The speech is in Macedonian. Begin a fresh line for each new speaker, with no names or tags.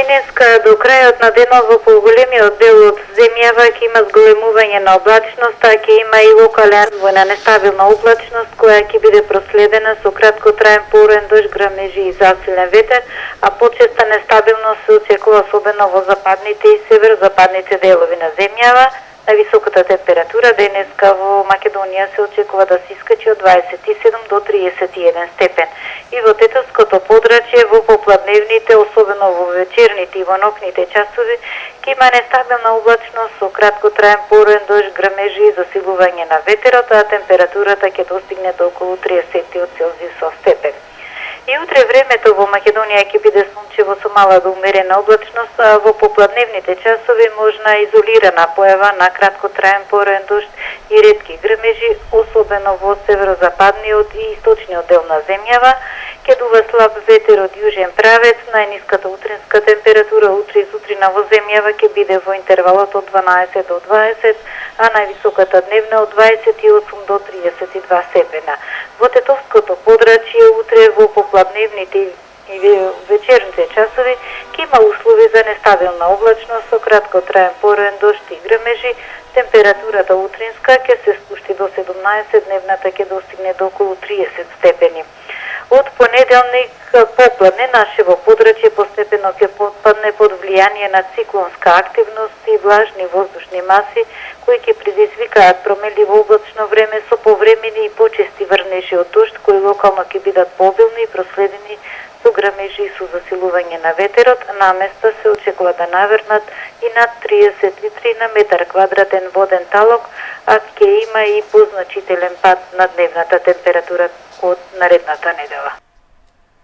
Денеска до крајот на денот во поголемиот дел од земјава ќе има зголемување на облачноста, ќе има и локален војна нестабилна облачност која ќе биде проследена со краткотраен порен дожд, грамежи и засилен ветер, а почеста нестабилност се очекува особено во западните и северозападните делови на земјава. Највисоката температура денеска во Македонија се очекува да се искачи од 27 до 31 степен. И во Тетовското подрачје во попладневните, особено во вечерните и во ноќните часови, ќе има нестабилна облачност со краткотраен порен дожд, грамежи и засилување на ветерот, а температурата ќе достигне до околу 30 Целзиусов степен. И утре времето во Македонија ќе биде сончево со мала до умерена облачност, а во попладневните часови можна изолирана појава на краткотраен порен дожд и ретки грмежи, особено во северозападниот и источниот дел на земјава. Ќе дува слаб ветер од јужен правец, најниската утринска температура утре и сутрина во земјава ќе биде во интервалот од 12 до 20, а највисоката дневна од 28 до 32 степена. Во Тетовското подрачје утре во попладневните и вечерните часови ќе има услови за нестабилна облачност со краткотраен порен дожд и грмежи. Температурата утринска ќе се спушти до 17, дневната ќе достигне до околу 30 степени. Од понеделник попладне нашево подрачје постепено ќе потпадне под влијание на циклонска активност и влажни воздушни маси кои ќе предизвикаат променливо облачно време со повремени и почести врнежи од дожд кои локално ќе бидат побилни и проследени со грамежи и со засилување на ветерот. На места се очекува да наврнат и над 30 литри на метар квадратен воден талок, а ќе има и позначителен пад на дневната температура од наредната недела.